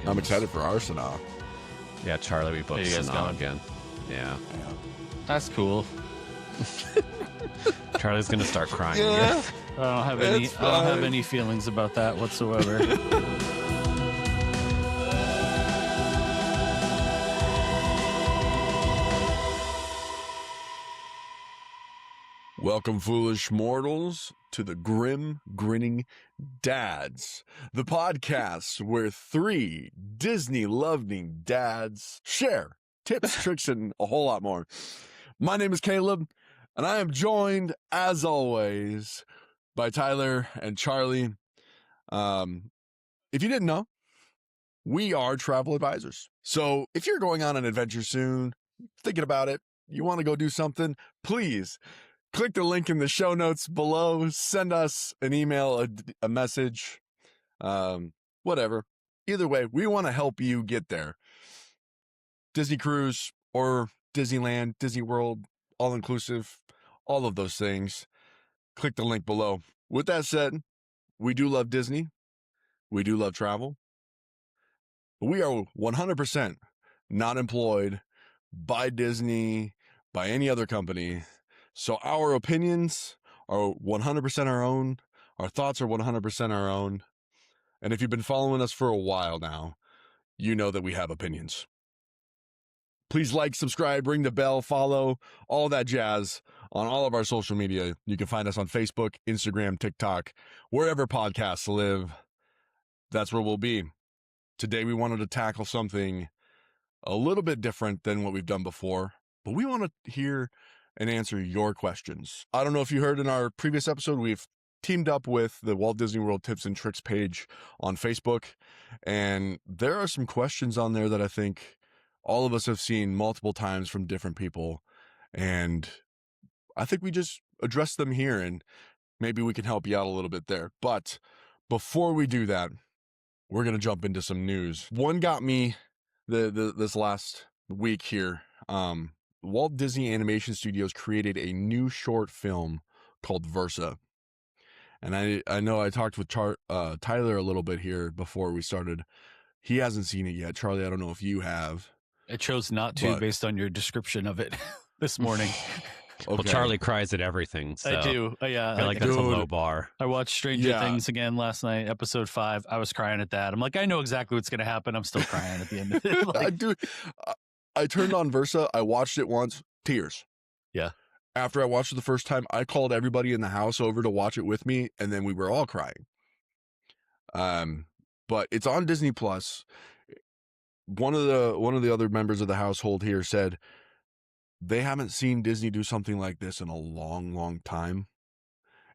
I'm excited for Arsenal. Yeah, Charlie, we booked Sanaa again. Yeah. That's cool. Charlie's gonna start crying. Yeah. I don't have any feelings about that whatsoever. Welcome, foolish mortals, to the Grim Grinning Dads, the podcast where three Disney-loving dads share tips, tricks, and a whole lot more. My name is Caleb, and I am joined, as always, by Tyler and Charlie. If you didn't know, we are travel advisors. So if you're going on an adventure soon, thinking about it, you want to go do something, please click the link in the show notes below. Send us an email, a message, whatever. Either way, we want to help you get there. Disney Cruise or Disneyland, Disney World, all-inclusive, all of those things. Click the link below. With that said, we do love Disney. We do love travel. But we are 100% not employed by Disney, by any other company. So our opinions are 100% our own. Our thoughts are 100% our own. And if you've been following us for a while now, you know that we have opinions. Please like, subscribe, ring the bell, follow, all that jazz on all of our social media. You can find us on Facebook, Instagram, TikTok, wherever podcasts live. That's where we'll be. Today we wanted to tackle something a little bit different than what we've done before, but we want to hear and answer your questions. I don't know if you heard in our previous episode, we've teamed up with the Walt Disney World Tips and Tricks page on Facebook, and there are some questions on there that I think all of us have seen multiple times from different people, and I think we just address them here, and maybe we can help you out a little bit there. But before we do that, we're going to jump into some news. One got me this last week here. Walt Disney Animation Studios created a new short film called Versa. And I know I talked with Tyler a little bit here before we started. He hasn't seen it yet. Charlie, I don't know if you have. I chose not to based on your description of it this morning. Okay. Well, Charlie cries at everything. So I do. Yeah. I feel like that's a low bar. I watched Stranger Things again last night, episode 5. I was crying at that. I'm like, I know exactly what's going to happen. I'm still crying at the end of it. I turned on Versa. I watched it once. Tears. Yeah. After I watched it the first time, I called everybody in the house over to watch it with me, and then we were all crying. But it's on Disney Plus. One of the other members of the household here said they haven't seen Disney do something like this in a long, long time.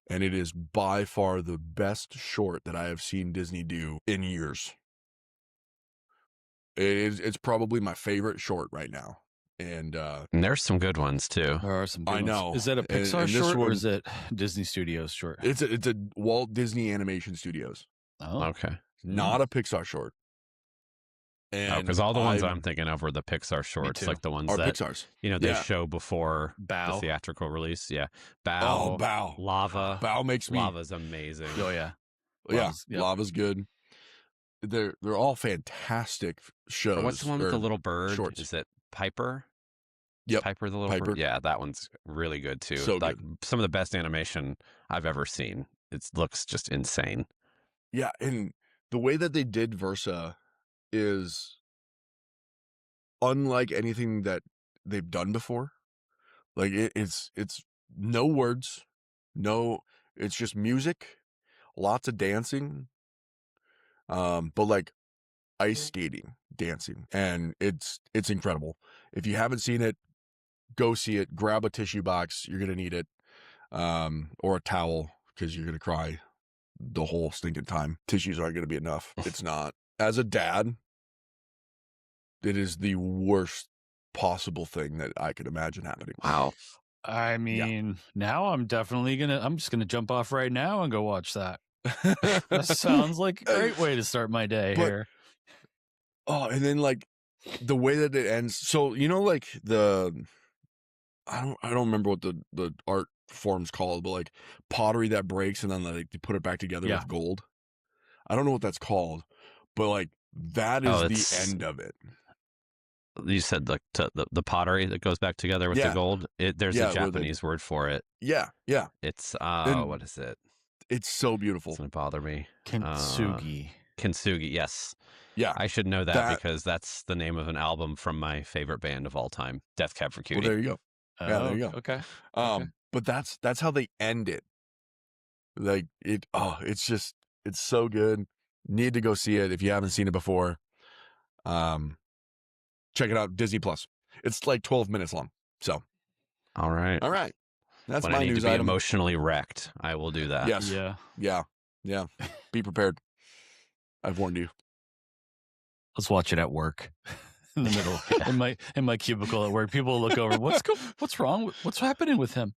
And it is by far the best short that I have seen Disney do in years. It's probably my favorite short right now. And there's some good ones too. There are some good ones. Know. Is that a Pixar short or is it Disney Studios short? It's a Walt Disney Animation Studios. Oh, okay. Not a Pixar short. And because all the ones I'm thinking of were the Pixar shorts, like the ones that Pixar's. They show before Bao. the theatrical release. Yeah, Bao. Oh, Bao. Lava. Bao makes me. Lava's amazing. Oh yeah, Lava's good. They're all fantastic shows. Or what's the one with the little bird? Shorts. Is it Piper? Yep. Piper the little bird. Yeah, that one's really good too. So like good. Some of the best animation I've ever seen. It looks just insane. Yeah, and the way that they did Versa is unlike anything that they've done before. Like it's no words, it's just music, lots of dancing, but like ice skating dancing, and it's incredible. If you haven't seen it, go see it. Grab a tissue box, you're gonna need it, or a towel, because you're gonna cry the whole stinking time. Tissues aren't gonna be enough. It's not. As a dad, it is the worst possible thing that I could imagine happening. Wow. I mean, now I'm just gonna jump off right now and go watch that. That sounds like a great way to start my day here. Oh, and then like the way that it ends. So, like I don't remember what the art form's called, but like pottery that breaks and then like they put it back together with gold. I don't know what that's called, but like That is the end of it. You said the pottery that goes back together with the gold. There's a Japanese word for it. Yeah. It's what is it? It's so beautiful. Doesn't bother me. Kintsugi. Kintsugi, yes. Yeah. I should know that because that's the name of an album from my favorite band of all time, Death Cab for Cutie. Well, there you go. Yeah, there you go. Okay. But that's how they end it. Like it's so good. Need to go see it if you haven't seen it before. Check it out, Disney Plus. It's like 12 minutes long. So, all right. That's when my I need news to be item. Emotionally wrecked, I will do that. Yes. Yeah. Be prepared. I've warned you. Let's watch it at work. In the middle, in my cubicle at work, people look over. What's wrong? What's happening with him?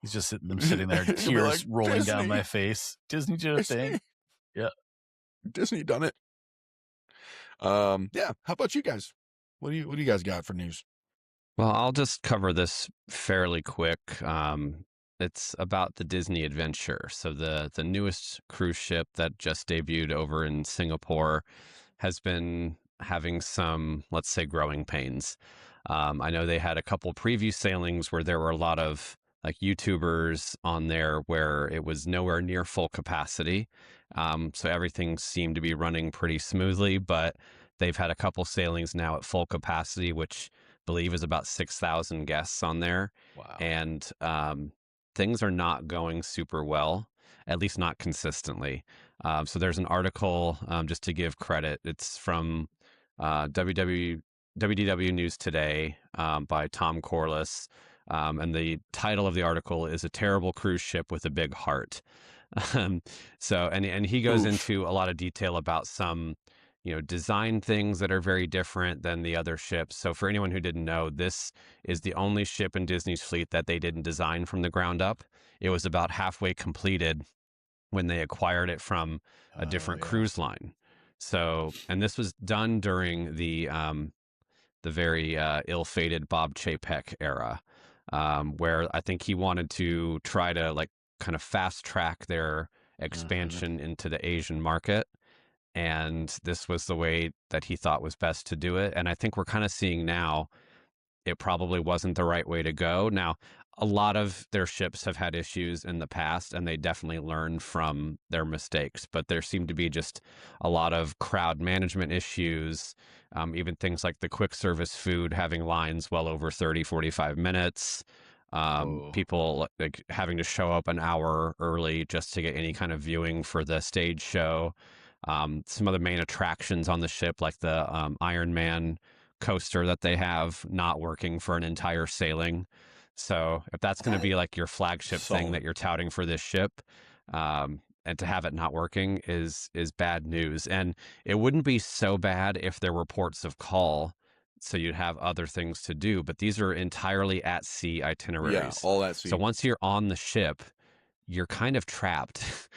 He's just sitting there, tears rolling down my face. Disney did a thing. Yeah, Disney done it. Yeah. How about you guys? What do you guys got for news? Well, I'll just cover this fairly quick. It's about the Disney Adventure. So the newest cruise ship that just debuted over in Singapore has been having some, let's say, growing pains. I know they had a couple preview sailings where there were a lot of like YouTubers on there where it was nowhere near full capacity. So everything seemed to be running pretty smoothly, but they've had a couple sailings now at full capacity, which I believe is about 6,000 guests on there. Wow. And things are not going super well, at least not consistently. So there's an article, just to give credit. It's from WDW News Today by Tom Corliss. And the title of the article is "A Terrible Cruise Ship with a Big Heart." So he goes into a lot of detail about some, design things that are very different than the other ships. So for anyone who didn't know, this is the only ship in Disney's fleet that they didn't design from the ground up. It was about halfway completed when they acquired it from a different cruise line. So, and this was done during the very ill-fated Bob Chapek era, where I think he wanted to try to like kind of fast track their expansion into the Asian market. And this was the way that he thought was best to do it. And I think we're kind of seeing now it probably wasn't the right way to go. Now, a lot of their ships have had issues in the past, and they definitely learned from their mistakes. But there seemed to be just a lot of crowd management issues, even things like the quick service food having lines well over 30, 45 minutes. People like having to show up an hour early just to get any kind of viewing for the stage show. Some of the main attractions on the ship, like the Iron Man coaster that they have, not working for an entire sailing. So if that's going to be like your flagship thing that you're touting for this ship, and to have it not working is bad news. And it wouldn't be so bad if there were ports of call, so you'd have other things to do. But these are entirely at sea itineraries. Yeah, all at sea. So once you're on the ship, you're kind of trapped.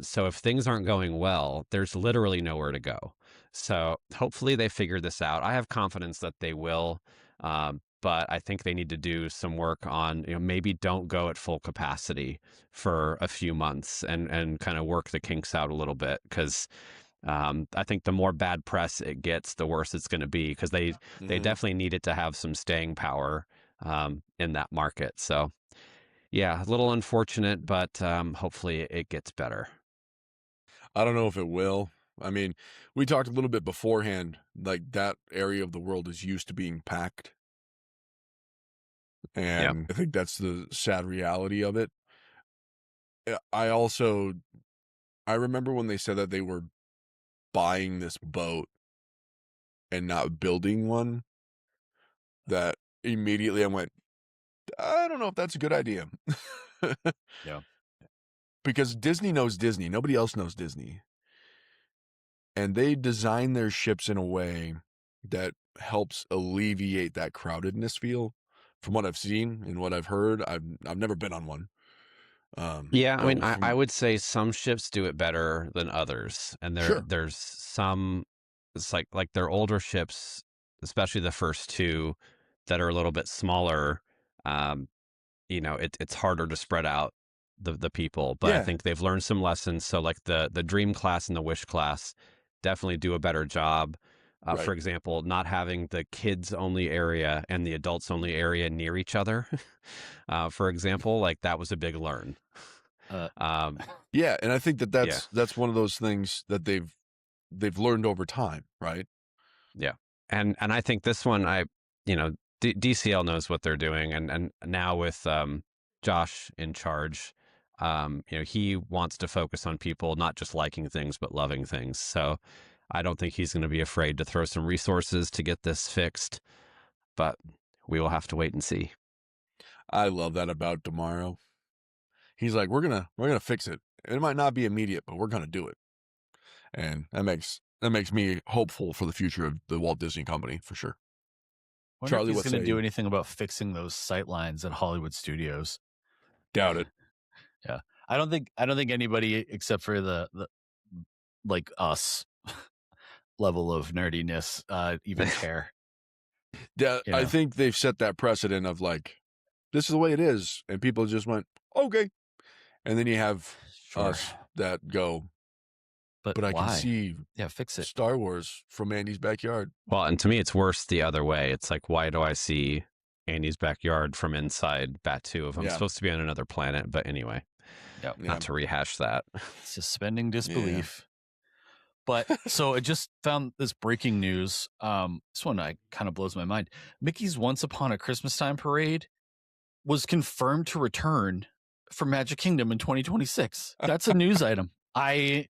So if things aren't going well, there's literally nowhere to go. So hopefully they figure this out. I have confidence that they will. But I think they need to do some work on, maybe don't go at full capacity for a few months and kind of work the kinks out a little bit. Because I think the more bad press it gets, the worse it's going to be, because they definitely need it to have some staying power in that market. So, yeah, a little unfortunate, but hopefully it gets better. I don't know if it will. I mean, we talked a little bit beforehand, like that area of the world is used to being packed. And I think that's the sad reality of it. I remember when they said that they were buying this boat and not building one, that immediately I went, I don't know if that's a good idea. Yeah. Because Disney knows Disney. Nobody else knows Disney. And they design their ships in a way that helps alleviate that crowdedness feel. From what I've seen and what I've heard, I've never been on one. I mean, I would say some ships do it better than others, and there's some. It's like their older ships, especially the first two, that are a little bit smaller. It's harder to spread out the people, but I think they've learned some lessons. So like the Dream class and the Wish class definitely do a better job. Right. For example, not having the kids only area and the adults only area near each other. For example, like that was a big learn. Yeah, and I think that's one of those things that they've learned over time, right? Yeah, and I think this one, DCL knows what they're doing, and now with Josh in charge, he wants to focus on people not just liking things but loving things. So I don't think he's going to be afraid to throw some resources to get this fixed, but we will have to wait and see. I love that about Tomorrow. He's like, we're gonna fix it. It might not be immediate, but we're gonna do it, and that makes me hopeful for the future of the Walt Disney Company for sure. Charlie, if he's going to do anything about fixing those sight lines at Hollywood Studios? Doubt it. Yeah, I don't think anybody except for the like us level of nerdiness even care. Yeah, I think they've set that precedent of like, this is the way it is, and people just went, okay. And then you have us that go, but I can see fix it. Star Wars from Andy's backyard. Well, and to me, it's worse the other way. It's like, why do I see Andy's backyard from inside Batuu if I'm supposed to be on another planet? But anyway, not to rehash that. Suspending disbelief. But so I just found this breaking news. This one kind of blows my mind. Mickey's Once Upon a Christmas Time parade was confirmed to return for Magic Kingdom in 2026. That's a news item. I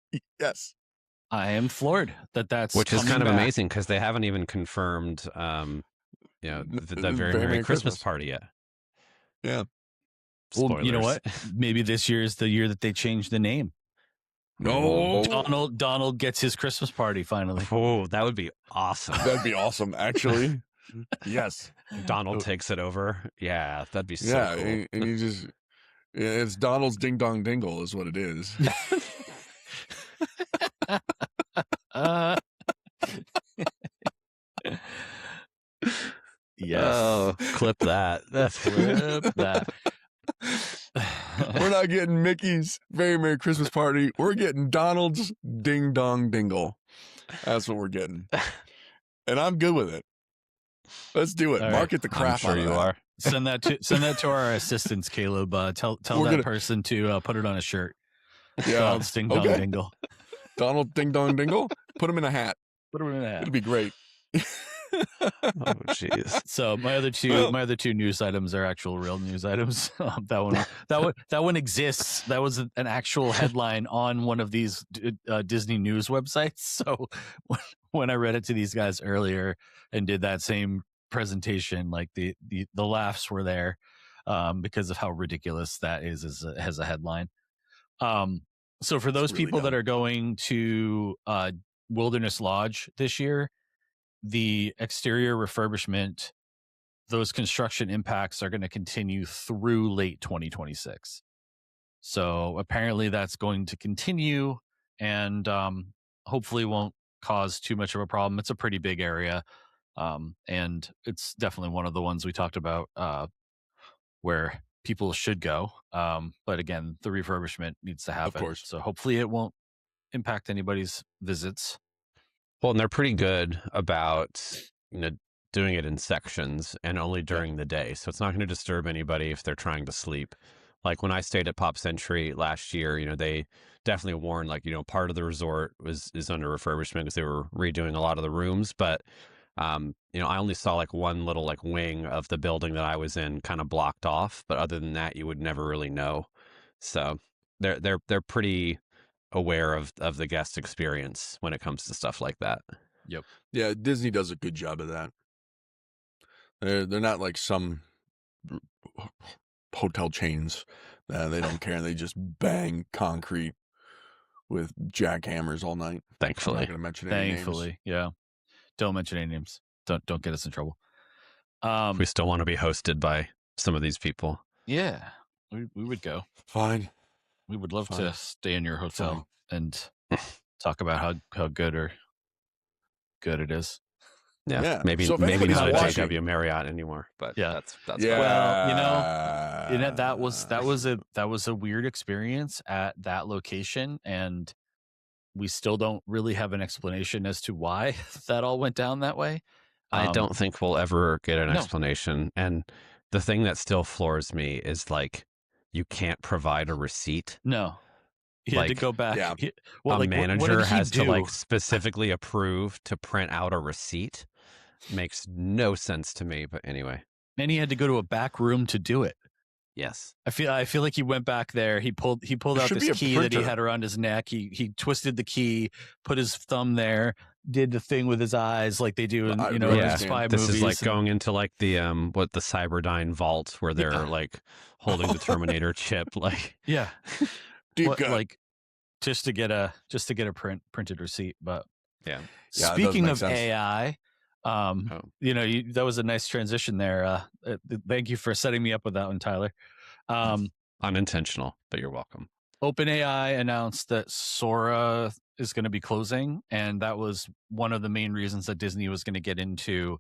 am floored that's which is kind of back. Amazing because they haven't even confirmed the Very Merry Christmas Party yet. Yeah. Spoilers. Well, you know what? Maybe this year is the year that they change the name. No, Donald gets his Christmas party finally. Oh, that would be awesome. That'd be awesome, actually. Yes, Donald takes it over. Yeah, that'd be so cool. And you just it's Donald's Ding Dong Dingle is what it is. Yes. Oh, clip that. Clip that. We're not getting Mickey's Very Merry Christmas Party. We're getting Donald's Ding Dong Dingle. That's what we're getting. And I'm good with it. Let's do it. All Market the crap out of that. Are. Send that to our assistants, Caleb. Tell that person to put it on a shirt. Yeah. Donald's Ding Dong Dingle. Donald Ding Dong Dingle. Put him in a hat. It'll be great. Oh jeez. So my other two news items are actual real news items. That one exists. That was an actual headline on one of these Disney news websites. So when I read it to these guys earlier and did that same presentation, like the laughs were there because of how ridiculous that is as a headline. So for those people that are going to Wilderness Lodge this year, the exterior refurbishment, those construction impacts are going to continue through late 2026. So apparently that's going to continue and hopefully won't cause too much of a problem. It's a pretty big area. And it's definitely one of the ones we talked about where people should go. But again, the refurbishment needs to happen. Of course. So hopefully it won't impact anybody's visits. Well, and they're pretty good about, doing it in sections and only during the day. So it's not going to disturb anybody if they're trying to sleep. Like when I stayed at Pop Century last year, they definitely warned, like, part of the resort is under refurbishment because they were redoing a lot of the rooms. But, I only saw like one little like wing of the building that I was in kind of blocked off. But other than that, you would never really know. So they're pretty aware of the guest experience when it comes to stuff like that. Yep. Yeah, Disney does a good job of that. They're not like some hotel chains that they don't care and they just bang concrete with jackhammers all night. Thankfully. I'm not going to mention any names. Yeah. Don't mention any names. Don't get us in trouble. We still want to be hosted by some of these people. Yeah, we would go. Fine. We would love to stay in your hotel and talk about how good it is. Yeah. Maybe not a JW Marriott anymore, but that's well, that was a weird experience at that location, and we still don't really have an explanation as to why that all went down that way. I don't think we'll ever get an No. explanation. And the thing that still floors me is like, you can't provide a receipt. No. He had to Like, go back. yeah. A manager what did he has to do? like specifically approve to print out a receipt. Makes no sense to me. But anyway, And he had to go to a back room to do it. yes. I feel like he went back there. He pulled out should this be a key that he printer. had around his neck. He twisted the key, put his thumb there, did the thing with his eyes like they do in I in really the understand. spy This movies. is like and- going into like the the Cyberdyne vault where they're Yeah. like holding the Terminator chip. Like, yeah, Deep What, cut. like just to get a printed receipt. But yeah. Yeah, it does speaking make of sense. AI, that was a nice transition there. Thank you for setting me up with that one, Tyler. Unintentional, but you're welcome. OpenAI announced that Sora is going to be closing, and that was one of the main reasons that Disney was going to get into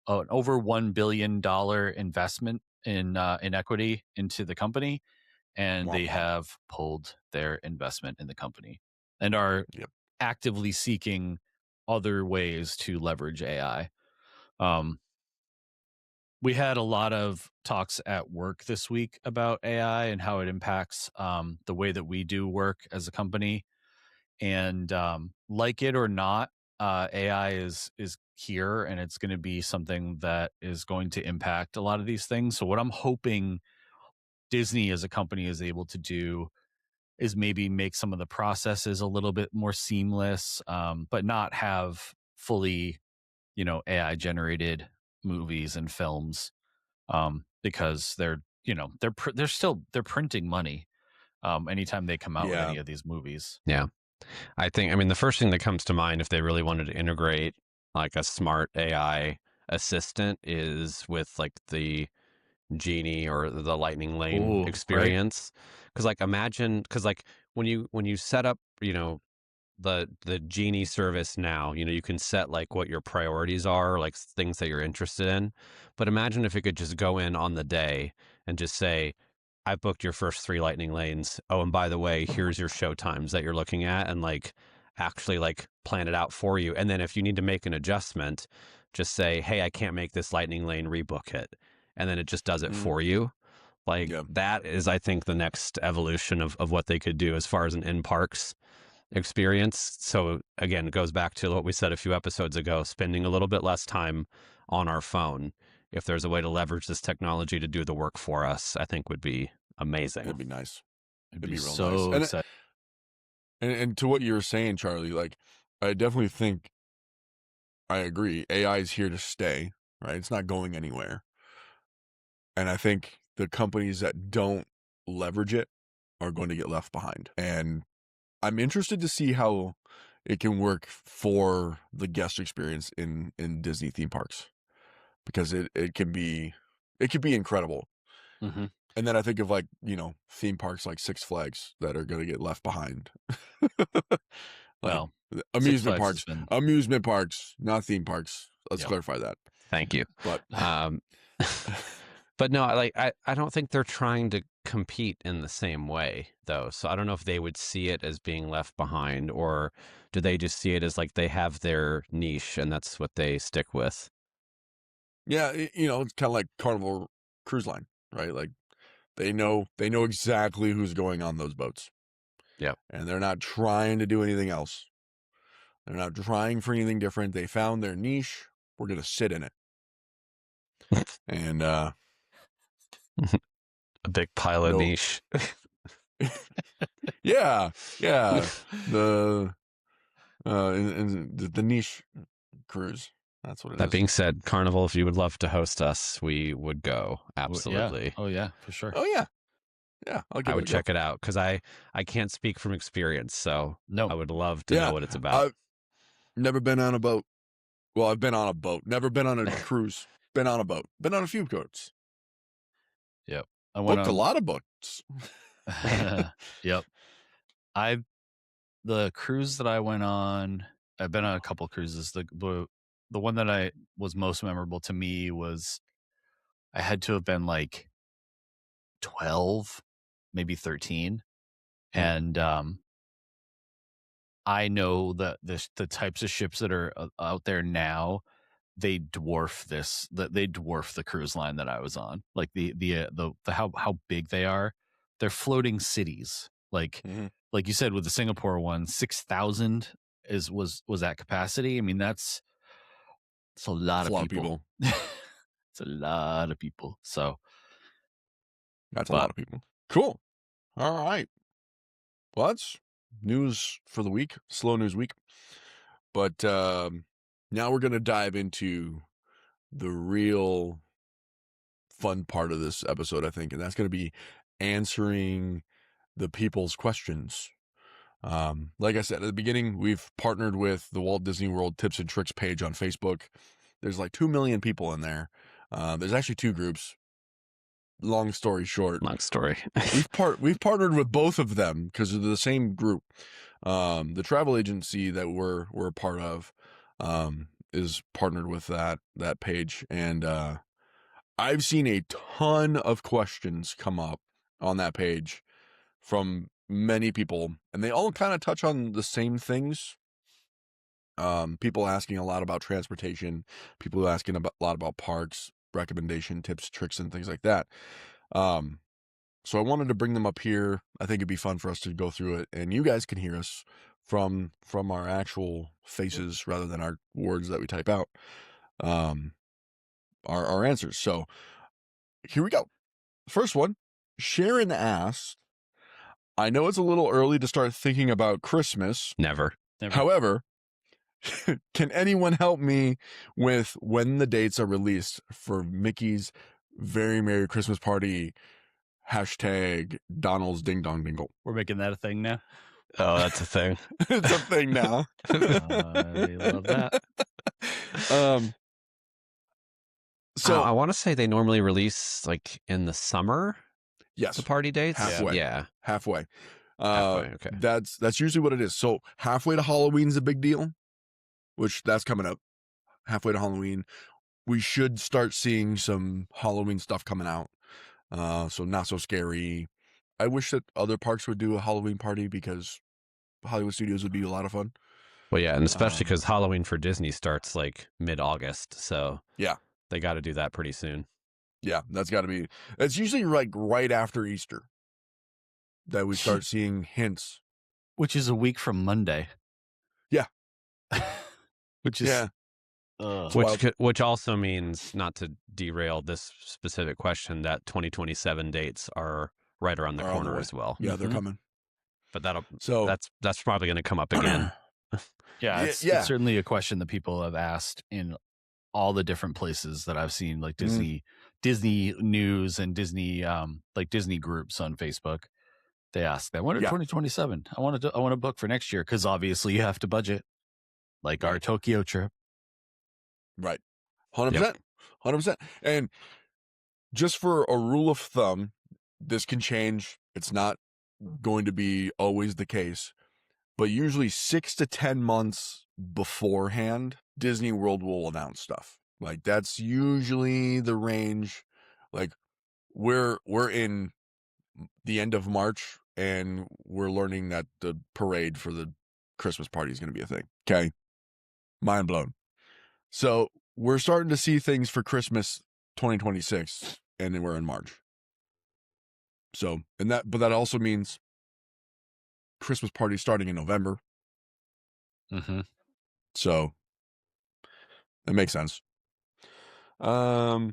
an over $1 billion investment in equity into the company, and they Wow. have pulled their investment in the company and are actively seeking other ways to leverage AI. We had a lot of talks at work this week about AI and how it impacts the way that we do work as a company. And like it or not, AI is here, and it's going to be something that is going to impact a lot of these things. So what I'm hoping Disney as a company is able to do is maybe make some of the processes a little bit more seamless, but not have fully, AI generated movies and films, because they're printing money anytime they come out with Yeah. any of these movies. Yeah. I mean, the first thing that comes to mind if they really wanted to integrate like a smart AI assistant is with like the Genie or the Lightning Lane Ooh, right. experience. Because like imagine, because like when you set up, the Genie service now, you can set like what your priorities are, like things that you're interested in. But imagine if it could just go in on the day and just say, I've booked your first 3 lightning lanes. Oh, and by the way, here's your show times that you're looking at, and like actually like plan it out for you. And then if you need to make an adjustment, just say, hey, I can't make this lightning lane, rebook it. And then it just does it for you. Like that is, I think, the next evolution of what they could do as far as an in-parks experience. So again, it goes back to what we said a few episodes ago, spending a little bit less time on our phone. If there's a way to leverage this technology to do the work for us, I think would be amazing. It'd be nice. It'd be real so nice. exciting. And to what you were saying, Charlie, like I definitely think I agree. AI is here to stay, right? It's not going anywhere. And I think the companies that don't leverage it are going to get left behind. And I'm interested to see how it can work for the guest experience in Disney theme parks, because it can be incredible. Mm-hmm. And then I think of like, theme parks like Six Flags that are going to get left behind. Well, amusement parks, not theme parks. Let's clarify that. Thank you. But but no, I don't think they're trying to compete in the same way though. So I don't know if they would see it as being left behind, or do they just see it as like they have their niche and that's what they stick with? Yeah, it's kind of like Carnival Cruise Line, right? Like they know exactly who's going on those boats. Yeah. And they're not trying to do anything else. They're not trying for anything different. They found their niche. We're going to sit in it. And a big pile of niche. yeah. The niche cruise. That's what it is. That being said, Carnival, if you would love to host us, we would go. Absolutely. Yeah. Oh yeah, for sure. Oh yeah. Yeah. I would check it out because I can't speak from experience. So I would love to know what it's about. I've never been on a boat. Well, I've been on a boat. Never been on a cruise. Been on a boat. Been on a few boats. Yep. I booked a lot of boats. Yep. The cruise that I went on, I've been on a couple cruises. The one that was most memorable to me was I had to have been like 12, maybe 13. And I know that the types of ships that are out there now, they dwarf the cruise line that I was on. Like the how big they are. They're floating cities. Like you said with the Singapore one, 6,000 was at capacity. I mean, it's a lot of people. It's a lot of people. So that's a lot of people. Cool. All right. Well, that's news for the week. Slow news week. But now we're going to dive into the real fun part of this episode, I think, and that's going to be answering the people's questions. Like I said at the beginning, we've partnered with the Walt Disney World Tips and Tricks page on Facebook. There's like 2 million people in there. There's actually 2 groups. Long story short, we've partnered with both of them because they're the same group. The travel agency that we're a part of is partnered with that page, and I've seen a ton of questions come up on that page from many people, and they all kind of touch on the same things. People asking a lot about transportation, people asking a lot about parks, recommendation, tips, tricks, and things like that. So I wanted to bring them up here. I think it'd be fun for us to go through it, and you guys can hear us from our actual faces rather than our words that we type out. Our answers. So here we go. First one, Sharon asked, I know it's a little early to start thinking about Christmas. Never. However, can anyone help me with when the dates are released for Mickey's Very Merry Christmas Party? #Donald's Ding Dong Dingle. We're making that a thing now. Oh, that's a thing. It's a thing now. I love that. So I want to say they normally release like in the summer. Yes. The party dates. Halfway. Yeah. Halfway. Okay. That's usually what it is. So halfway to Halloween's a big deal, which that's coming up. Halfway to Halloween, we should start seeing some Halloween stuff coming out. So Not So Scary. I wish that other parks would do a Halloween party because Hollywood Studios would be a lot of fun. Well, yeah, and especially because Halloween for Disney starts like mid-August, so yeah, they got to do that pretty soon. Yeah, that's got to be. It's usually like right after Easter that we start seeing hints, which is a week from Monday. Yeah, which is which also means, not to derail this specific question, that 2027 dates are right around the corner as well. Yeah, they're coming. But that's probably going to come up again. It's certainly a question that people have asked in all the different places that I've seen, like Disney news and Disney Disney groups on Facebook. They ask, I want 2027. I want to book for next year because obviously you have to budget, like our Tokyo trip. Right. 100%. 100%. And just for a rule of thumb, this can change. It's not going to be always the case, but usually 6 to 10 months beforehand, Disney World will announce stuff. Like that's usually the range. Like we're in the end of March and we're learning that the parade for the Christmas party is going to be a thing. Okay. Mind blown. So we're starting to see things for Christmas 2026 and then we're in March. So, but that also means Christmas party starting in November. Mm-hmm. So that makes sense. Sidebar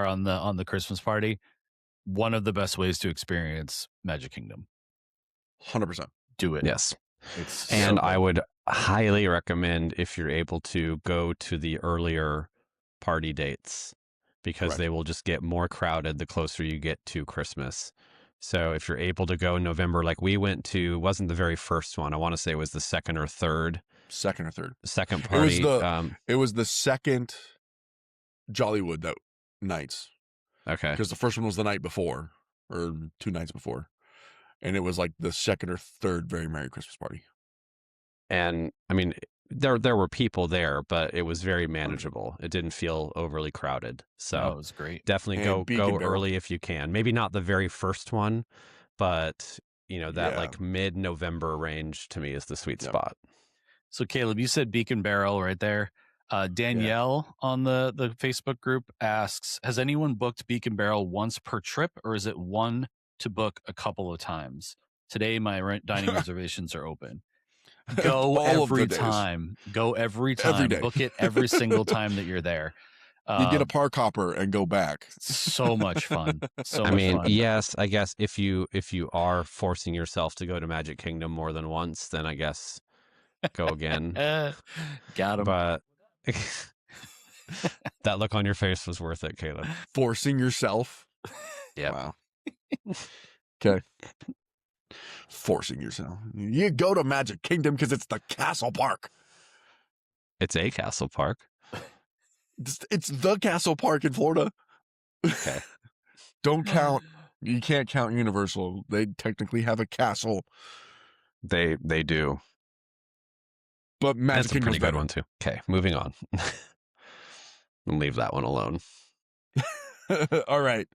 on the Christmas party. One of the best ways to experience Magic Kingdom. 100%. Do it. Yes. And I would highly recommend, if you're able to, go to the earlier party dates because they will just get more crowded the closer you get to Christmas. So if you're able to go in November, like we went to, wasn't the very first one. I want to say it was the second or third. Second party. It was the second Jollywood that nights. Okay. Because the first one was the night before, or 2 nights before. And it was like the second or third Very Merry Christmas Party. And I mean, there were people there, but it was very manageable. It didn't feel overly crowded. So it was great. Definitely go early if you can. Maybe not the very first one, but that like mid-November range to me is the sweet spot. So Caleb, you said Beacon Barrel right there. Danielle on the Facebook group asks, has anyone booked Beacon Barrel once per trip, or is it one to book a couple of times? Today, my dining reservations are open. Go every time. Go every time. Every day. Book it every single time that you're there. You get a park hopper and go back. So much fun. Fun. Yes, I guess if you are forcing yourself to go to Magic Kingdom more than once, then I guess go again. Got him. But that look on your face was worth it, Caleb. Forcing yourself? Yeah. Wow. Okay. Forcing yourself. You go to Magic Kingdom because it's the castle park. It's a castle park. It's the castle park in Florida. Okay. Don't count. You can't count Universal. They technically have a castle. They do. But Magic Kingdom's a pretty good one too. Okay, moving on. We'll leave that one alone. All right.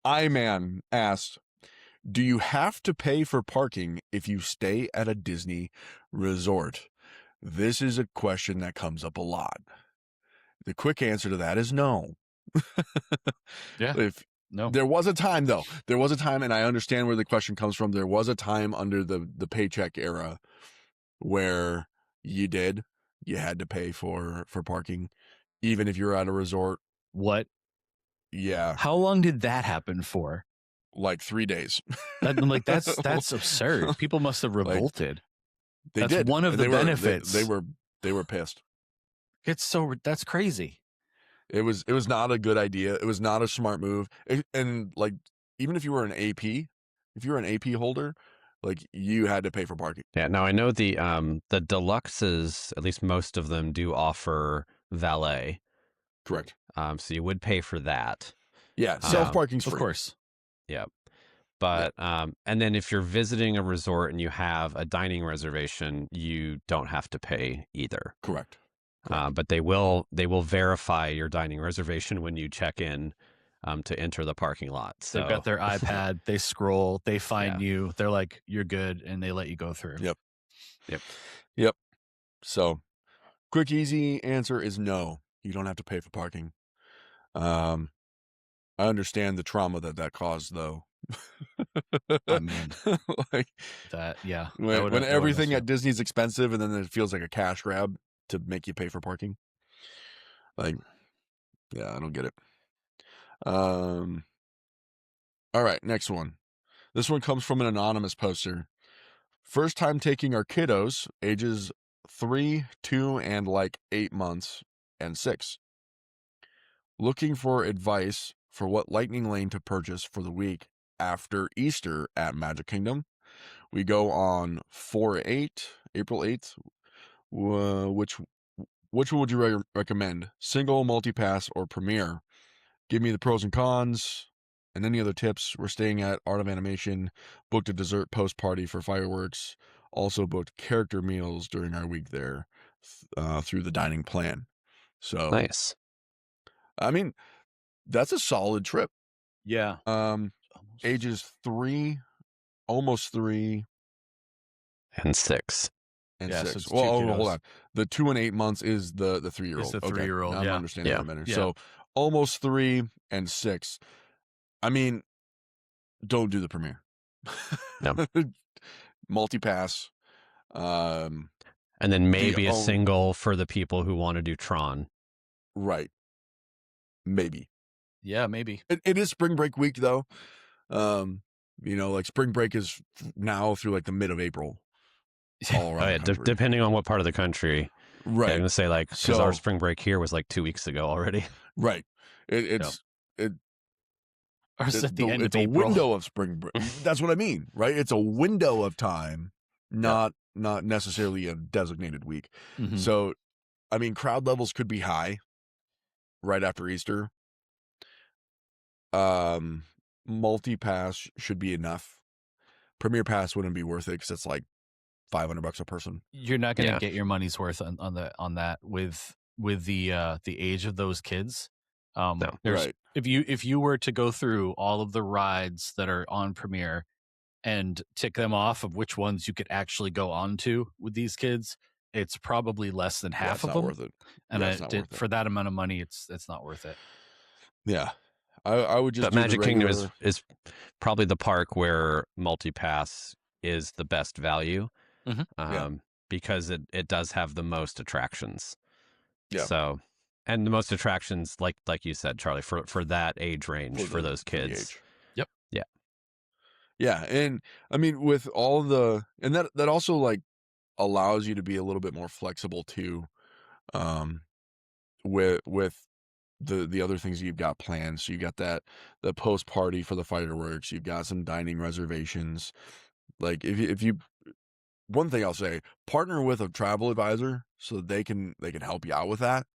I-Man asked, do you have to pay for parking if you stay at a Disney resort? This is a question that comes up a lot. The quick answer to that is no. No. There was a time, though. There was a time, and I understand where the question comes from. There was a time under the paycheck era where you had to pay for parking, even if you're at a resort. What? Yeah. How long did that happen for? Like 3 days. That's absurd. People must have revolted. They did. One of the benefits. They were pissed. That's crazy. It was not a good idea. It was not a smart move. And like, even if you were an AP holder, like you had to pay for parking. Yeah. Now I know the deluxes, at least most of them, do offer valet. Correct. So you would pay for that. Yeah. Self parking's free. Of course. Yeah. But and then if you're visiting a resort and you have a dining reservation, you don't have to pay either. Correct. But they will verify your dining reservation when you check in to enter the parking lot. So they've got their iPad, they scroll, they find you, they're like, you're good, and they let you go through. Yep. So quick, easy answer is no. You don't have to pay for parking. I understand the trauma that caused, though. I mean, like that, yeah. When everything at Disney's expensive, and then it feels like a cash grab to make you pay for parking. Like, yeah, I don't get it. All right, next one. This one comes from an anonymous poster. First time taking our kiddos, ages 3, 2, and like 8 months, and 6. Looking for advice for what lightning lane to purchase for the week after Easter at Magic Kingdom. We go on April 8th. Which one would you recommend? Single, multi-pass, or Premier? Give me the pros and cons and any other tips. We're staying at Art of Animation, booked a dessert post-party for fireworks, also booked character meals during our week there through the dining plan. So nice. I mean, that's a solid trip. Yeah. Ages 3, almost 3, and 6. And 6. So hold on. The 2 and 8 months is the 3-year-old. It's the 3-year-old. I'm understanding that better. Yeah. So almost 3 and 6. I mean, don't do the Premier. No. Multi-pass. And then maybe a single for the people who want to do Tron. Right. Maybe. Yeah, maybe. It is spring break week, though. Like spring break is now through like the mid of April. All around depending on what part of the country. Right. I'm going to say because our spring break here was like 2 weeks ago already. Right. It's at the end it's of a April. Window of spring break. That's what I mean, right? It's a window of time, not necessarily a designated week. Mm-hmm. So, I mean, crowd levels could be high right after Easter. Multi-pass should be enough. Premier pass wouldn't be worth it because it's like $500 a person. You're not going to get your money's worth on that with the age of those kids. No. Right. If you were to go through all of the rides that are on Premier, and tick them off of which ones you could actually go on to with these kids, it's probably less than half of them. Worth it. And for that amount of money, it's not worth it. Yeah. I would just But Magic Kingdom is probably the park where multipass is the best value. Because it does have the most attractions. Yeah. So, and the most attractions, like you said, Charlie, for that age range, for those kids. Yep. Yeah. Yeah. And I mean, with all and that also like allows you to be a little bit more flexible too, with the other things you've got planned. So you got the post party for the fireworks, you've got some dining reservations. Like if you one thing I'll say, partner with a travel advisor so they can help you out with that,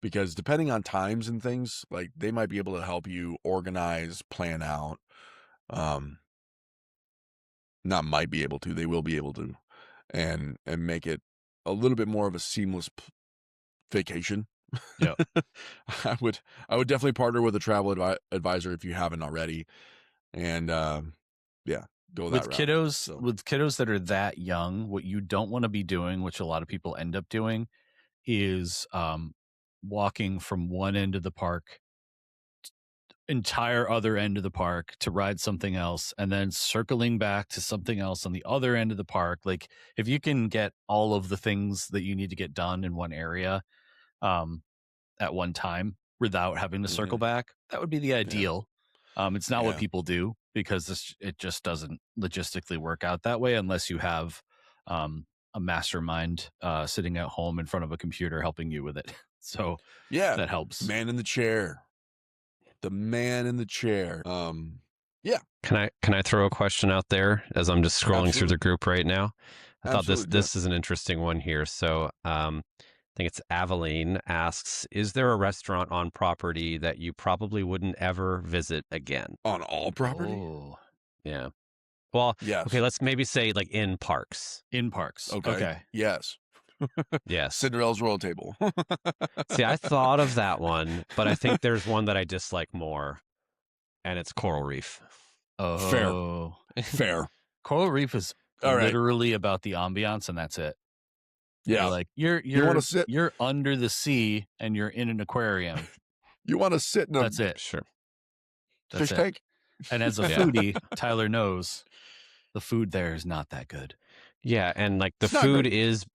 because depending on times and things, like they might be able to help you organize, plan out. Not might be able to, they will be able to, and make it a little bit more of a seamless vacation. Yeah. I would definitely partner with a travel advisor if you haven't already, and go that route. With kiddos that are that young, what you don't want to be doing, which a lot of people end up doing, is walking from one end of the park, entire other end of the park to ride something else, and then circling back to something else on the other end of the park. Like if you can get all of the things that you need to get done in one area at one time without having to circle back, that would be the ideal. It's not what people do, because it just doesn't logistically work out that way unless you have a mastermind sitting at home in front of a computer helping you with it. So that helps. Man in the chair. The man in the chair. Can I throw a question out there as I'm just scrolling through the group right now? I thought this is an interesting one here. So I think it's Aveline asks, is there a restaurant on property that you probably wouldn't ever visit again? On all property? Oh. Yeah. Well, yes. Okay, let's maybe say like in parks. In parks. Okay. Yes. Yes. Cinderella's Royal Table. See, I thought of that one, but I think there's one that I dislike more, and it's Coral Reef. Oh. Fair. Coral Reef is literally about the ambiance, and that's it. Yeah. You're you're under the sea and you're in an aquarium. You want to sit in a That's it. Sure. Fish tank? And as a foodie, Tyler knows the food there is not that good. Yeah, and like the food is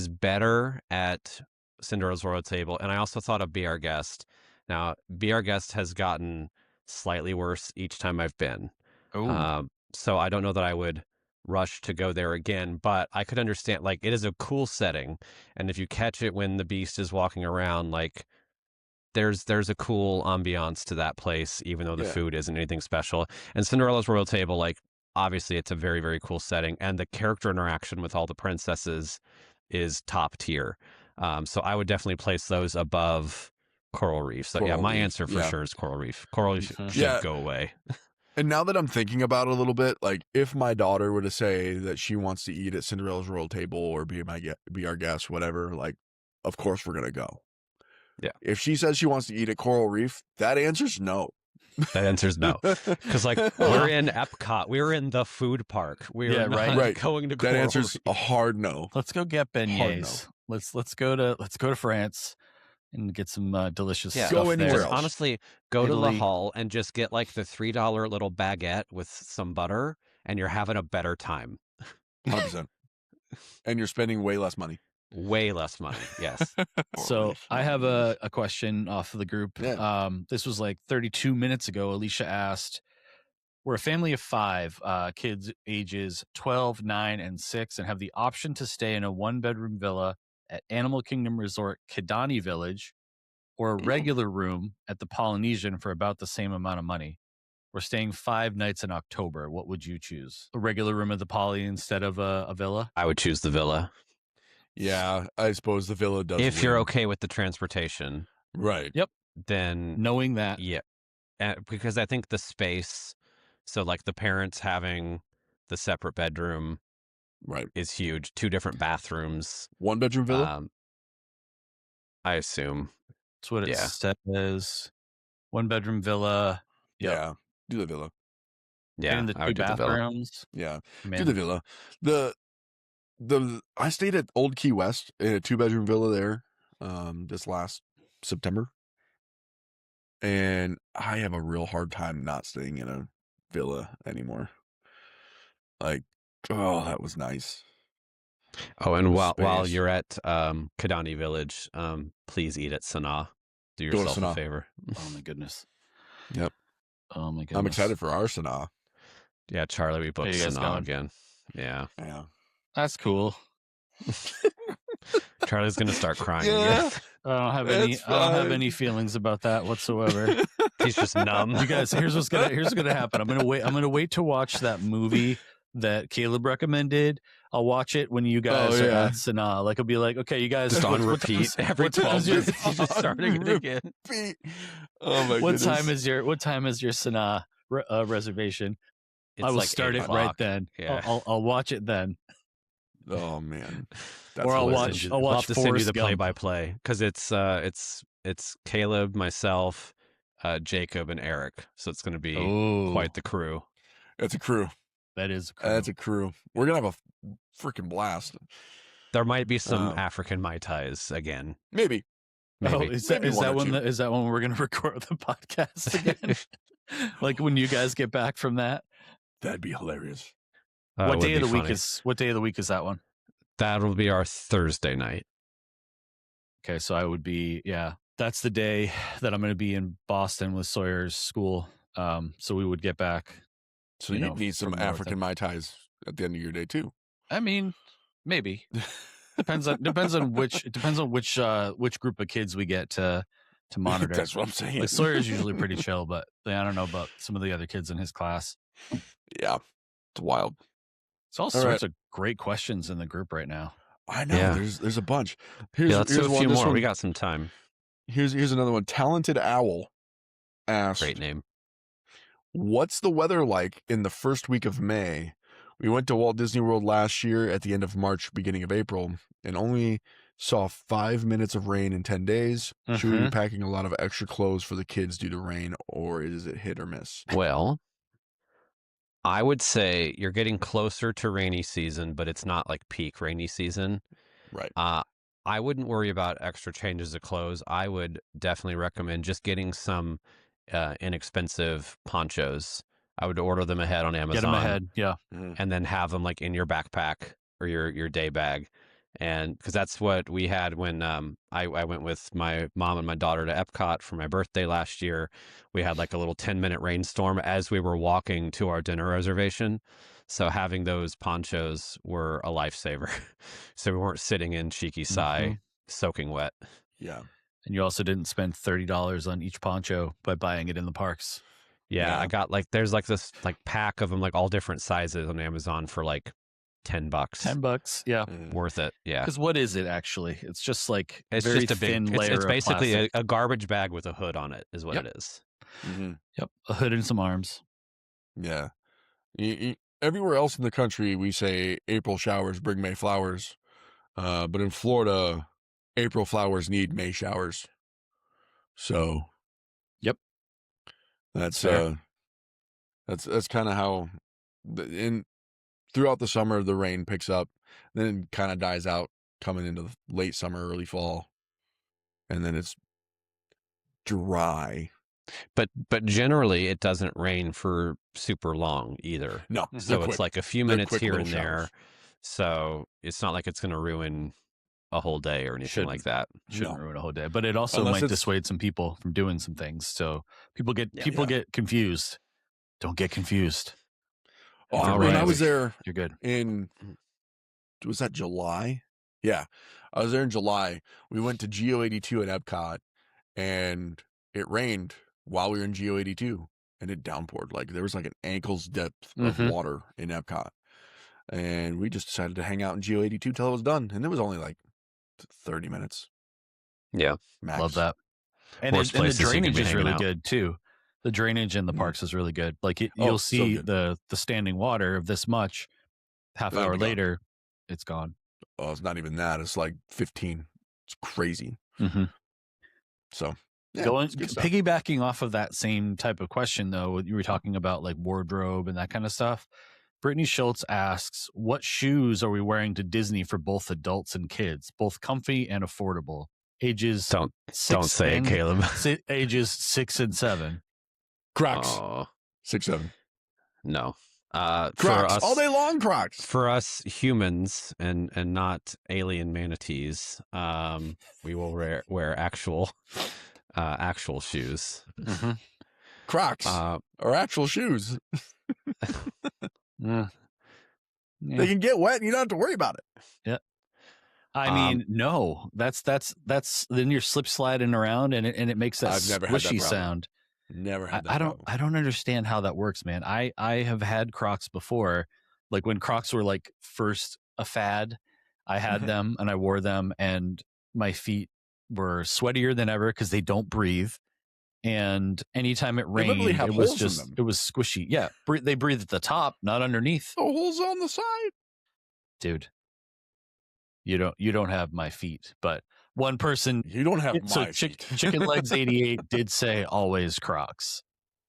better at Cinderella's Royal Table. And I also thought of Be Our Guest. Now, Be Our Guest has gotten slightly worse each time I've been. So I don't know that I would rush to go there again, but I could understand, like, it is a cool setting, and if you catch it when the beast is walking around, like there's a cool ambiance to that place, even though the food isn't anything special. And Cinderella's Royal Table, like, obviously it's a very, very cool setting, and the character interaction with all the princesses is top tier. So I would definitely place those above Coral Reef. So my answer for sure is Coral Reef. Coral Reef should go away. And now that I'm thinking about it a little bit, like if my daughter were to say that she wants to eat at Cinderella's Royal Table or Be Our Guest, whatever, like, of course we're going to go. Yeah. If she says she wants to eat at Coral Reef, that answer's no. That answer's no. Because like we're in Epcot, we're in the food park. We're not going to Coral That answer's Reef. a hard no. Let's go get beignets. No. Let's go to France and get some delicious stuff go anywhere there. else. Honestly, go to the Hall and just get like the $3 little baguette with some butter, and you're having a better time. 100%. And you're spending way less money. Way less money, yes. So I have a question off of the group. Yeah. This was like 32 minutes ago. Alicia asked, we're a family of 5 kids ages 12, 9, and 6, and have the option to stay in a 1-bedroom villa at Animal Kingdom Resort Kidani Village or a regular room at the Polynesian for about the same amount of money. We're staying 5 nights in October. What would you choose? A regular room at the Poly instead of a villa? I would choose the villa. Yeah, I suppose the villa does. If you're okay with the transportation. Right. Yep. Then knowing that. Yeah. Because I think the space, so like the parents having the separate bedroom is huge. 2 different bathrooms. 1-bedroom villa? I assume. That's what it says. 1-bedroom villa. Yep. Yeah. Do the villa. Yeah, And the I two would do the villa. bathrooms. Yeah, Man. do the villa. I stayed at Old Key West in a 2-bedroom villa there this last September, and I have a real hard time not staying in a villa anymore. Like, oh, that was nice. Oh, and while Space. you're at Kidani Village, please eat at Sanaa. Do Go to yourself a Sanaa. favor. Oh my goodness. Yep. Oh my goodness. I'm excited for our Sanaa. Yeah, Charlie, we booked you guys Sanaa going? again. Yeah. Yeah. That's cool. Charlie's gonna start crying Yeah. again. I don't have any feelings about that whatsoever. He's just numb. You guys, here's what's gonna happen. I'm gonna wait to watch that movie that Caleb recommended. I'll watch it when you guys are at Sanaa. Like, I'll be like, okay, you guys, Just on repeat every 12 minutes. He's just starting it again. Oh my What goodness. time is your Sanaa reservation? It's I will like start 8 it o'clock. right then. Yeah. I'll watch it then. Oh man. Or I'll hilarious. watch I'll have to send you Forrest the Gump. play-by-play because it's Caleb, myself, Jacob, and Eric. So it's going to be quite the crew. It's a crew. That is a crew. That's a crew. We're gonna have a freaking blast. There might be some African Mai Tais again. Maybe. Maybe. Is that when we're gonna record the podcast again? Like when you guys get back from that? That'd be hilarious. What day of the funny. week is that one? That'll be our Thursday night. Okay, so I would be that's the day that I'm going to be in Boston with Sawyer's school. So we would get back. So you need some African Mai Tais at the end of your day too. I mean, maybe depends on which group of kids we get to monitor. That's what I'm saying. Like Sawyer's usually pretty chill, but I don't know about some of the other kids in his class. Yeah, it's wild. It's all sorts of great questions in the group right now. I know. Yeah. There's a bunch. Let's do a few more. We got some time. Here's another one. Talented Owl asked, Great name. what's the weather like in the first week of May? We went to Walt Disney World last year at the end of March, beginning of April, and only saw 5 minutes of rain in 10 days. Should we be packing a lot of extra clothes for the kids due to rain, or is it hit or miss? Well, I would say you're getting closer to rainy season, but it's not like peak rainy season. Right. I wouldn't worry about extra changes of clothes. I would definitely recommend just getting some inexpensive ponchos. I would order them ahead on Amazon. Get them ahead, yeah. And then have them like in your backpack or your day bag. And because that's what we had when I went with my mom and my daughter to Epcot for my birthday last year. We had like a little 10-minute rainstorm as we were walking to our dinner reservation. So having those ponchos were a lifesaver. So we weren't sitting in Cheeky Sai soaking wet. Yeah. And you also didn't spend $30 on each poncho by buying it in the parks. Yeah, I got like there's like this like pack of them like all different sizes on Amazon for like $10. $10, yeah. Worth it, yeah. Because what is it actually? It's just like It's very just a thin big. layer. It's basically of a garbage bag with a hood on it, is what it is. Yep, a hood and some arms. Yeah. Everywhere else in the country, we say April showers bring May flowers, but in Florida, April flowers need May showers. So, yep, that's kind of how throughout the summer the rain picks up, then kind of dies out coming into the late summer, early fall, and then it's dry. But generally, it doesn't rain for super long either. No, so it's like a few minutes here and showers. there. So it's not like it's going to ruin a whole day or anything like that. Shouldn't ruin a whole day, but it also might dissuade some people from doing some things. So people get confused. Don't get confused. Oh, when I was there, you're good. Was that July? Yeah, I was there in July. We went to Geo 82 at Epcot, and it rained while we were in Geo 82, and it downpoured. Like there was like an ankle's depth of water in Epcot, and we just decided to hang out in Geo 82 till it was done, and it was only like 30 minutes. Yeah, max. Love that. And the drainage is really good too. The drainage in the parks is really good. Like you'll see the standing water of this much. Half hour later, it's gone. Oh, it's not even that. It's like 15. It's crazy. So Going it's good stuff. piggybacking off of that same type of question, though, you were talking about like wardrobe and that kind of stuff. Brittany Schultz asks, "What shoes are we wearing to Disney for both adults and kids, both comfy and affordable? Ages Don't six say it, and- Caleb. ages 6 and 7." Crocs. Oh, 6, 7. no. Crocs. For us, All day long Crocs. For us humans and not alien manatees, we will wear actual shoes. Mm-hmm. Crocs are actual shoes. Yeah. They can get wet and you don't have to worry about it. Yeah. I mean, no. That's then you're slip sliding around and it makes that I've never had that squishy problem. sound. Never had that I don't understand how that works, man. I have had Crocs before, like when Crocs were like first a fad. I had them and I wore them, and my feet were sweatier than ever because they don't breathe. And anytime it rained, it was squishy. Yeah, they breathe at the top, not underneath. The holes on the side, dude. You don't have my feet, but one person. You don't have my feet. Chicken Legs 88 did say always Crocs.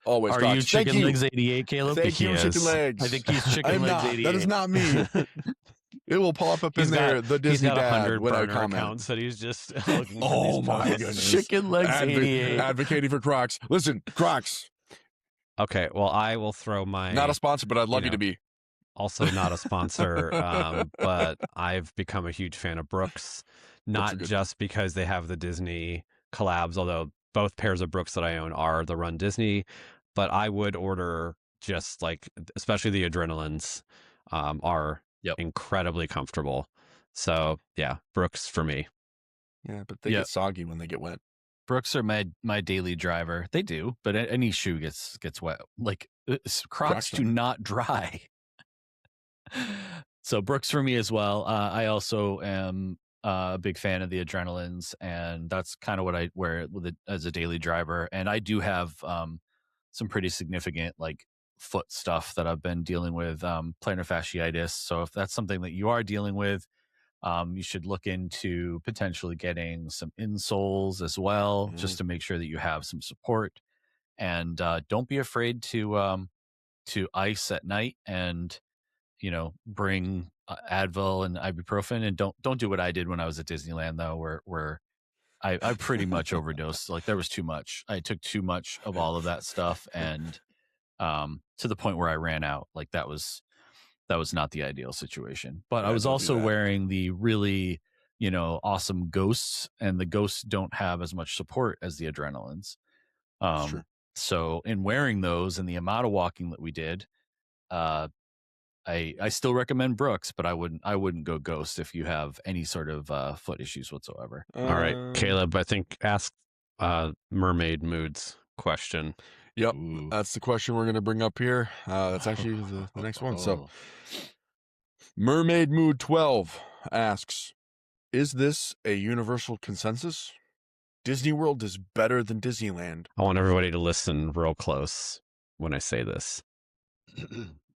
Always Are Crocs. you Chicken Legs 88, Caleb? Thank you, Chicken Legs. I think he's Chicken Legs 88. That is not me. It will pop up in there. The Disney Dad when I comment. Accounts that he's just looking for Oh these my products. goodness. Chicken Legs 88. Advocating for Crocs. Listen, Crocs. Okay, well, I will throw my... Not a sponsor, but I'd love you to be. Also not a sponsor, but I've become a huge fan of Brooks, not just because they have the Disney collabs, although both pairs of Brooks that I own are the Run Disney, but I would order just like, especially the Adrenalines are incredibly comfortable. So yeah, Brooks for me. Yeah, but they get soggy when they get wet. Brooks are my daily driver. They do, but any shoe gets wet. Like Crocs do not dry. So Brooks for me as well. I also am a big fan of the Adrenalines, and that's kind of what I wear as a daily driver. And I do have some pretty significant like foot stuff that I've been dealing with, plantar fasciitis. So if that's something that you are dealing with, you should look into potentially getting some insoles as well, just to make sure that you have some support. And don't be afraid to ice at night and bring Advil and ibuprofen, and don't do what I did when I was at Disneyland though, where I pretty much overdosed. Like there was too much. I took too much of all of that stuff, and to the point where I ran out. Like that was not the ideal situation. But I was also wearing the really, awesome Ghosts, and the Ghosts don't have as much support as the Adrenalines. So in wearing those and the amount of walking that we did, I still recommend Brooks, but I wouldn't go Ghost if you have any sort of foot issues whatsoever. All right, Caleb, I think ask Mermaid Moods question. Yep, that's the question we're going to bring up here. That's actually the next one. So Mermaid Mood 12 asks, is this a universal consensus? Disney World is better than Disneyland. I want everybody to listen real close when I say this.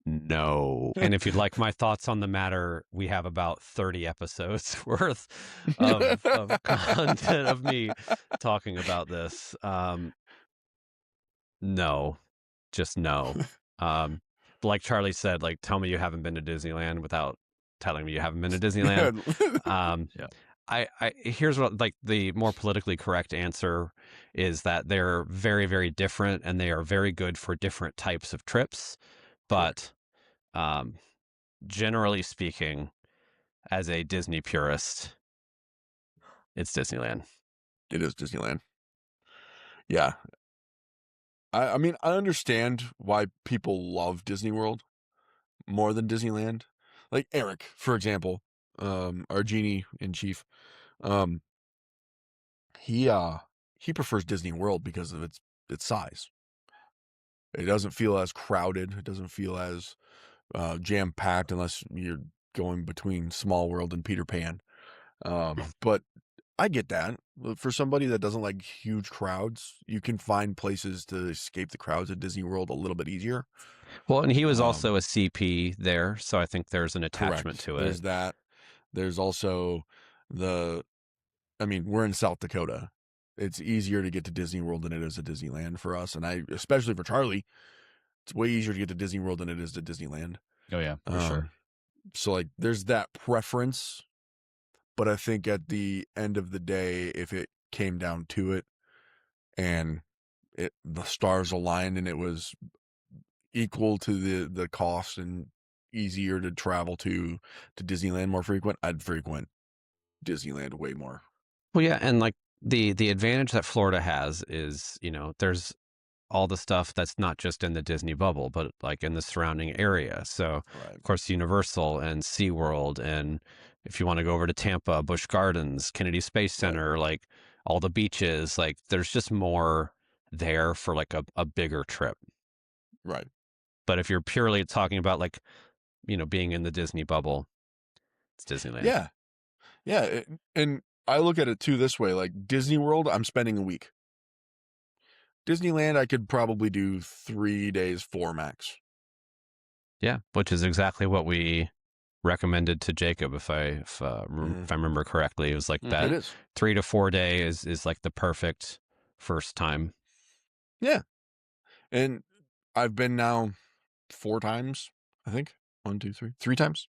No. And if you'd like my thoughts on the matter, we have about 30 episodes worth of content of me talking about this. No, just no. Like Charlie said, like, tell me you haven't been to Disneyland without telling me you haven't been to Disneyland. Here's what, like, the more politically correct answer is that they're very, very different, and they are very good for different types of trips. But generally speaking, as a Disney purist, it's Disneyland. It is Disneyland. Yeah. I mean, I understand why people love Disney World more than Disneyland. Like Eric, for example, our genie in chief, he prefers Disney World because of its size. It doesn't feel as crowded. It doesn't feel as jam-packed unless you're going between Small World and Peter Pan. But I get that. For somebody that doesn't like huge crowds, you can find places to escape the crowds at Disney World a little bit easier. Well, and he was also a CP there, so I think there's an attachment to it. There's that. There's also we're in South Dakota. it's easier to get to Disney World than it is to Disneyland for us. And especially for Charlie, it's way easier to get to Disney World than it is to Disneyland. Oh yeah, for sure. So like there's that preference, but I think at the end of the day, if it came down to it and the stars aligned and it was equal to the cost and easier to travel to Disneyland more frequent, I'd frequent Disneyland way more. Well, yeah, and like the advantage that Florida has is, there's all the stuff that's not just in the Disney bubble, but like in the surrounding area. So, of course, Universal and SeaWorld, and if you want to go over to Tampa, Busch Gardens, Kennedy Space Center, like all the beaches, like there's just more there for like a bigger trip. Right. But if you're purely talking about like, being in the Disney bubble, it's Disneyland. Yeah. Yeah. And I look at it too this way, like Disney World, I'm spending a week. Disneyland, I could probably do 3 days, 4 max. Yeah, which is exactly what we recommended to Jacob, if I remember correctly. It was like that. It is 3 to 4 days is like the perfect first time. Yeah, and I've been now 4 times, I think. 1, 2, 3, 3 times,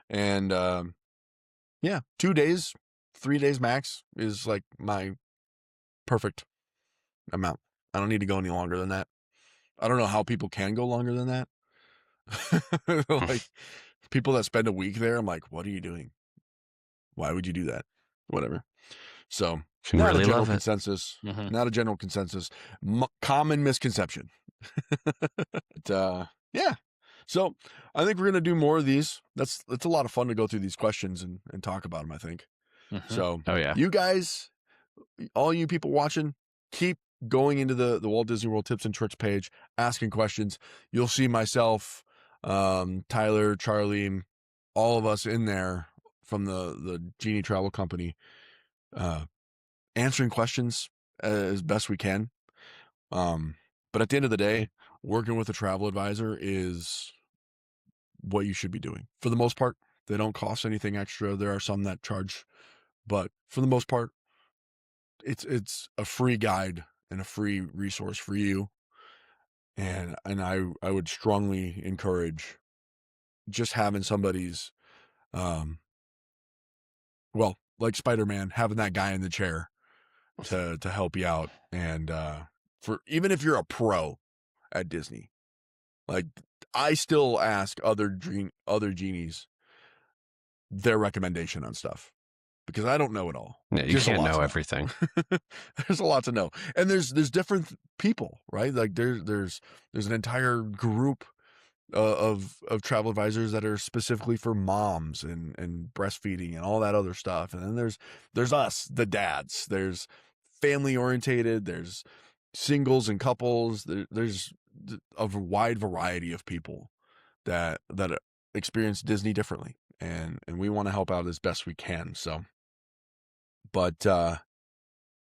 and 2 days, 3 days max is like my perfect amount. I don't need to go any longer than that. I don't know how people can go longer than that. Like people that spend a week there, I'm like, what are you doing? Why would you do that? Whatever. So not a general consensus. Not a general consensus. Common misconception. But, yeah. So I think we're gonna do more of these. It's a lot of fun to go through these questions and talk about them, I think. So you guys, all you people watching, keep going into the Walt Disney World Tips and Tricks page, asking questions. You'll see myself, Tyler, Charlie, all of us in there from the Genie Travel Company, answering questions as best we can. But at the end of the day, working with a travel advisor is what you should be doing. For the most part, they don't cost anything extra. There are some that charge, but for the most part, it's a free guide and a free resource for you. And I would strongly encourage just having somebody's, like Spider-Man, having that guy in the chair to help you out. And for even if you're a pro at Disney, like I still ask other genies their recommendation on stuff because I don't know it all. Yeah, you can't know everything. There's a lot to know, and there's different people, right? Like there's an entire group of travel advisors that are specifically for moms and breastfeeding and all that other stuff, and then there's us, the dads. There's family orientated. There's singles and couples. There's a wide variety of people that experience Disney differently, and we want to help out as best we can. So, but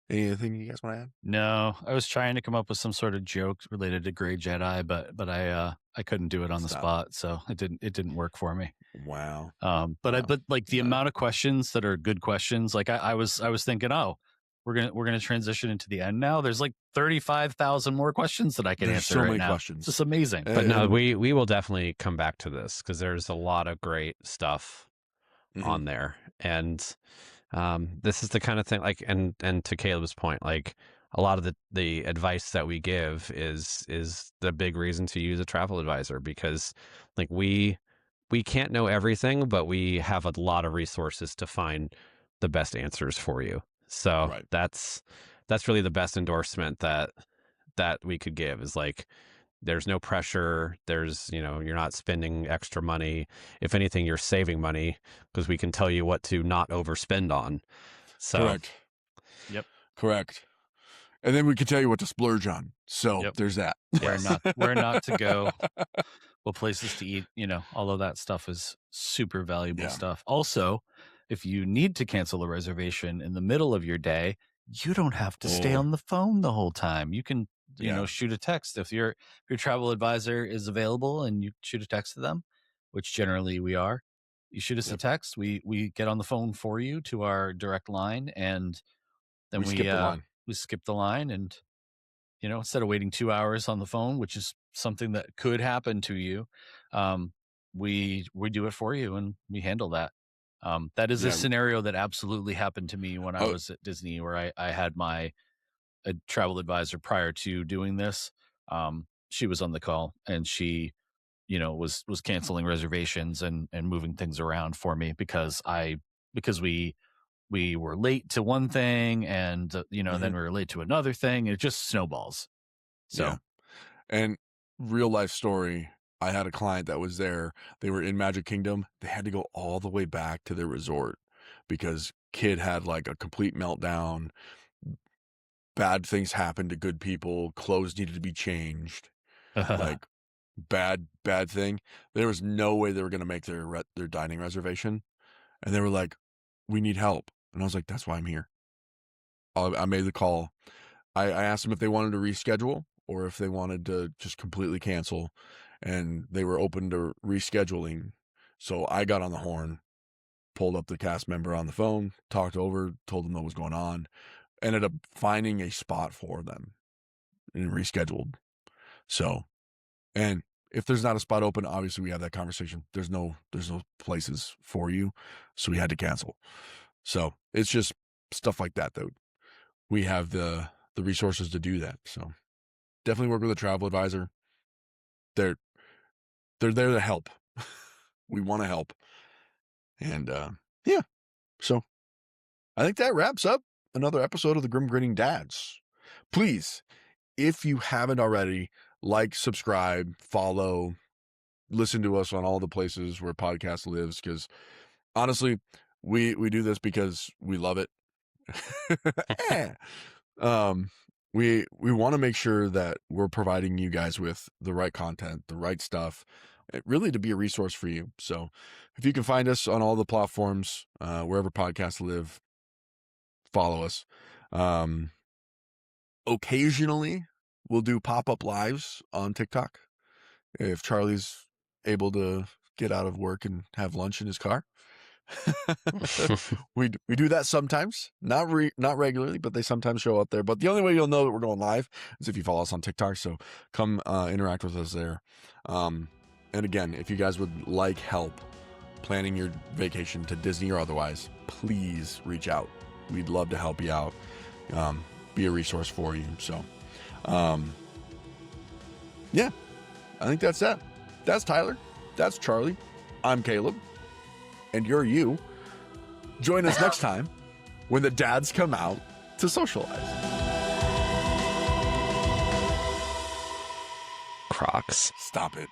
anything you guys want to add? No, I was trying to come up with some sort of joke related to Gray Jedi, but I couldn't do it on the spot, so it didn't work for me. Wow. But like the amount of questions that are good questions, like I was thinking, oh, we're gonna transition into the end now. There's like 35,000 more questions that I can answer. So many questions. It's amazing. But no, we will definitely come back to this because there's a lot of great stuff on there, and this is the kind of thing, like, and to Caleb's point, like a lot of the advice that we give is the big reason to use a travel advisor, because like we can't know everything, but we have a lot of resources to find the best answers for you. So that's really the best endorsement that we could give, is like, there's no pressure. There's, you're not spending extra money. If anything, you're saving money because we can tell you what to not overspend on. So, correct. Yep. Correct. And then we can tell you what to splurge on. So there's that. Where not to go, what places to eat, all of that stuff is super valuable stuff. Also, if you need to cancel a reservation in the middle of your day, you don't have to stay on the phone the whole time. You can, shoot a text. If your travel advisor is available and you shoot a text to them, which generally we are, you shoot us a text. We get on the phone for you to our direct line, and then we skipped the line, and instead of waiting 2 hours on the phone, which is something that could happen to you, we do it for you, and we handle that. That is a scenario that absolutely happened to me when I was at Disney, where I had a travel advisor prior to doing this. She was on the call, and she was canceling reservations and moving things around for me because we were late to one thing, and then we were late to another thing. It just snowballs. So, and real life story. I had a client that was there. They were in Magic Kingdom. They had to go all the way back to their resort because kid had like a complete meltdown. Bad things happened to good people. Clothes needed to be changed. Like bad thing. There was no way they were going to make their dining reservation. And they were like, we need help. And I was like, that's why I'm here. I made the call. I asked them if they wanted to reschedule or if they wanted to just completely cancel. And they were open to rescheduling. So I got on the horn, pulled up the cast member on the phone, talked over, told them what was going on, ended up finding a spot for them and rescheduled. So, and if there's not a spot open, obviously we have that conversation. There's no places for you. So we had to cancel. So it's just stuff like that we have the resources to do that. So definitely work with a travel advisor. They're there to help. We want to help. And so I think that wraps up another episode of the Grim Grinning Dads. Please, if you haven't already, like, subscribe, follow, listen to us on all the places where podcast lives, because honestly, we do this because we love it. We want to make sure that we're providing you guys with the right content, the right stuff, really to be a resource for you. So if you can find us on all the platforms, wherever podcasts live, follow us. Occasionally we'll do pop-up lives on TikTok if Charlie's able to get out of work and have lunch in his car. we do that sometimes, not regularly, but they sometimes show up there. But the only way you'll know that we're going live is if you follow us on TikTok. So come interact with us there. And again, if you guys would like help planning your vacation to Disney or otherwise, please reach out. We'd love to help you out, be a resource for you. So yeah, I think that's that. That's Tyler. That's Charlie. I'm Caleb. And you're you. Join us next time when the dads come out to socialize. Crocs. Stop it.